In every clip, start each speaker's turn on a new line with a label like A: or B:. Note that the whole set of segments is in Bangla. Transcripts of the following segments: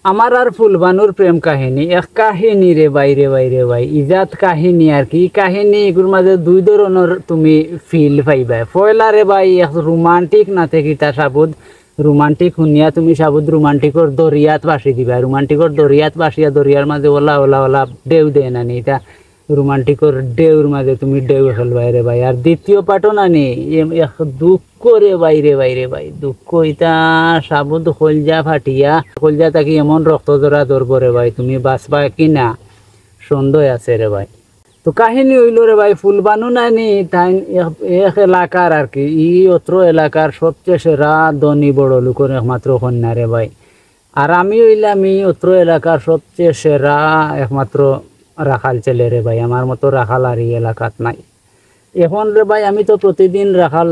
A: আমার আর ফুলবানুর প্রেম কাহিনী এক কাহিনী রে ভাই রে ভাই রে ভাই ইজাত কাহিনী আর কি কাহিনী এগুলোর মাঝে দুই ধরনের তুমি ফিল পাইবা পয়লা রে ভাই এক রোমান্টিক না থেকে তা সাবুদ রোমান্টিক শুনিয়া তুমি সাবুদ রোমান্টিকর দরিয়াত বাসি দিবা রোমান্টিকর দরিয়াত বাসিয়া দরিয়ার মাঝে ওলা ওলা ওলা ঢেউ দেয় না নি এটা রোমান্টিকর ঢেউর মাঝে তুমি ঢেউ খেলবাই রে ভাই আর দ্বিতীয় পাঠও না নি দুঃখ রে ভাই রে ভাই রে ভাই দুঃখ এটা সাবুদ কলজা ফাটিয়া কলজা তাকে এমন রক্ত জোড়া ধরবো রে ভাই তুমি বাঁচবা কি না সন্দেহ আছে রে ভাই। তো কাহিনী হইল রে ভাই ফুলবানু নানি তাই এক এলাকার আর কি অত্র এলাকার সবচেয়ে সেরা ধনী বড় লোকের একমাত্র কন্যা রে ভাই। আর আমি হইলাম অত্র এলাকার সবচেয়ে সেরা একমাত্র রাখাল ছেলে রে ভাই আমার মতো রাখাল আর এই এলাকাত নাই। এখন রে ভাই আমি তো প্রতিদিন রাখাল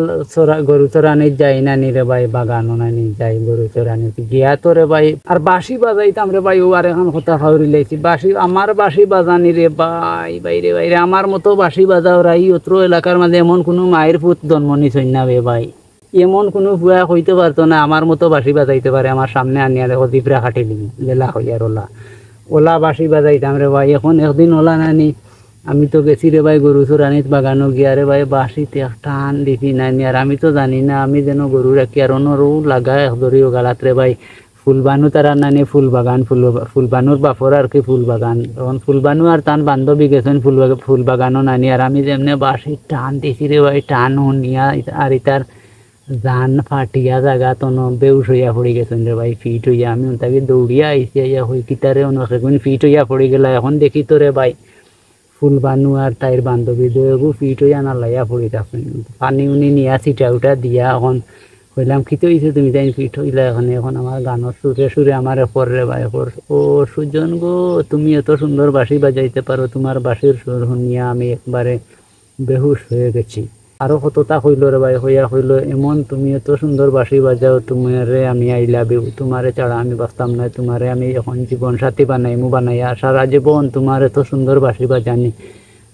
A: গরু চরানি যাই না নি রে ভাই বাগানো নানি যাই গরু চরানি গিয়া তো রে ভাই আর বাঁশি বাজাইতাম রে ভাই ও আর এখন কথা খাওয়ারি লাইছি বাঁশি আমার বাঁশি বাজানি রে ভাই বাইরে বাইরে আমার মতো বাঁশি বাজাও রাই অত্র এলাকার মাঝে এমন কোনো মায়ের পুত জন্ম নিছই না রে ভাই এমন কোনো ভুয়া হইতে পারতো না আমার মতো বাঁশি বাজাইতে পারে আমার সামনে আনিয়া দেখো দীপরা খাটিলি জেলা হইয়ার ওলা ওলা বাঁশি বাজাইতাম রে ভাই। এখন একদিন ওলা নানি আমি তো গেছি রে ভাই গরু চোরানিত বাগানো গিয়া রে ভাই বাঁশিতে টান দিছি নানি আর আমি তো জানি না আমি যেন গরু রাখি আর অন্যরও লাগা একদরিও গালাত রে ভাই ফুলবানু তারা নানি ফুল বাগান ফুলবানুর বাপর আর কি ফুল বাগান তখন ফুলবানু আর তান বান্ধবী গেছেন ফুল বাগানও নানি আর আমি যেমনি বাঁশি টান দিছি রে ভাই টান শুনিয়া আর ইতার জান ফাটিয়া জায়গা তো বেউস হইয়া পড়ি গেছেন রে ভাই ফিট হইয়া আমি তাকে দৌড়িয়া আইসি আইয়া হই কিতারে অনেক ফিট হইয়া পড়ি গেলা এখন দেখি তো রে ভাই ফুলবানু আর তাইর বান্ধবী দুগু ফিট হইয়া না লাইয়া পড়ি থাকেন পানি উনি নিয়া ছিটা উঠা দিয়া এখন কইলাম কি তো হইছে তুমি তাই ফিট হইলা এখন আমার গানের সুরে সুরে আমার এপর রে ভাই ও সুজন গো তুমি এত সুন্দর বাঁশি বাজাইতে পারো তোমার বাঁশির সুর শুনিয়া আমি একবারে বেহুশ হয়ে গেছি। আরো কতটা হইল রে ভাই হইয়া হইল এমন তুমি এত সুন্দর বাঁশি বাজাও তোমারে আমি আই লাভ ইউ তোমারে ছাড়া আমি বাঁচতাম না তোমারে আমি এখন জীবন সাথী বানাইমু বানাইয়া সারা জীবন তোমার এত সুন্দর বাঁশি বাজানি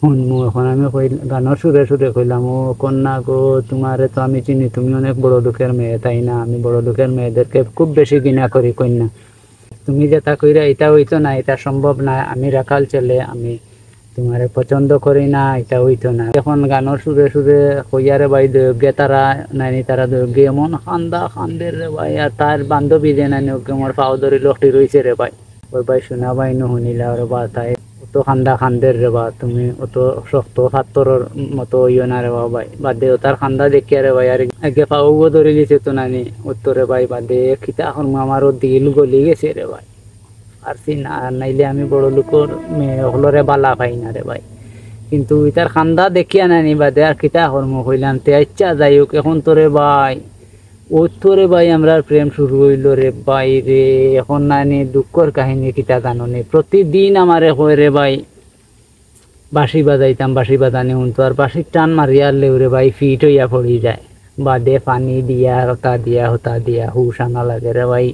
A: শুনমু। এখন আমি গানের সুরে সুরে কইলাম ও কন্যা গো তোমারে তো আমি চিনি তুমি অনেক বড় লোকের মেয়ে তাই না আমি বড় লোকের মেয়েদেরকে খুব বেশি ঘৃণা করি কন্যা তুমি যেটা কইরা এটা হইতো না এটা সম্ভব না আমি রাখাল ছেলে আমি তোমারে পছন্দ করি না এটা হইতো না। এখন গানের সুরে সুরে কইয়ারে ভাই দৈগে তারা নানি তারা দৈগে এমন খান্দা খান্দের রে ভাই আর তার বান্ধবী যে নানি ওকে আমার পাও ধরি লকটি রয়েছে রে ভাই ওই ভাই শোনা ভাই নুশুনিলা রে বা তাই অত খান্দা খান্দের রে বা তুমি অত শক্ত হাতর মতো ইয়ে না রে বা ভাই বাদে তার খান্দা দেখিয়া রে ভাই আর আগে পাও ধরে লিছে তো নানি উত্তরে ভাই বাদে খিতা এখন আমারও দিল গলি গেছে রে ভাই আর না নাইলে আমি বড় লোকের মেয়ে হলরে বালা পাই না রে ভাই কিন্তু ইতার খান্দা দেখিয়া নানি বাদে আর কিতা কর্ম কইলাম তে ইচ্ছা যাই হোক এখন তোরে ভাই ও তোরে ভাই আমরা প্রেম শুরু হইল রে ভাই রে এখন নানি দুঃখর কাহিনী কিতা জাননি প্রতিদিন আমারে কয় রে ভাই বাঁশি বাজাইতাম বাঁশি বাজানি শুনতো আর বাঁশির টান মারিয়ার লেউ রে ভাই ফিট হইয়া পড়ি যায় বাদে পানি দিয়া হতা দিয়া হুশ আনা লাগে রে ভাই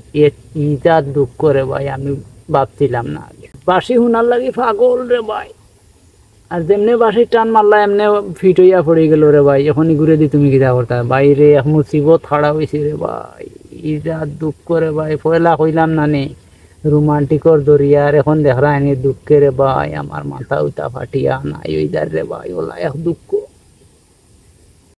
A: ইটা দুঃখ রে ভাই আমি ভাবছিলাম না বাঁশি শুনার লাগে পাগল রে ভাই আর যেমনি বাঁশির টান মারলা এমনি ফিট হইয়া পড়ে গেল রে ভাই এখনই ঘুরে দি তুমি কিতা করতা বাইরে এক মুসিবত খাড়া হয়েছে রে ভাই ইটা দুঃখ রে ভাই পয়লা কইলাম নানি রোমান্টিকর দরিয়ার এখন দেখরা এনে দুঃখে রে ভাই আমার মাথা উতা ফাটিয়া নাই ওইদার রে ভাই ওলা এক দুঃখ।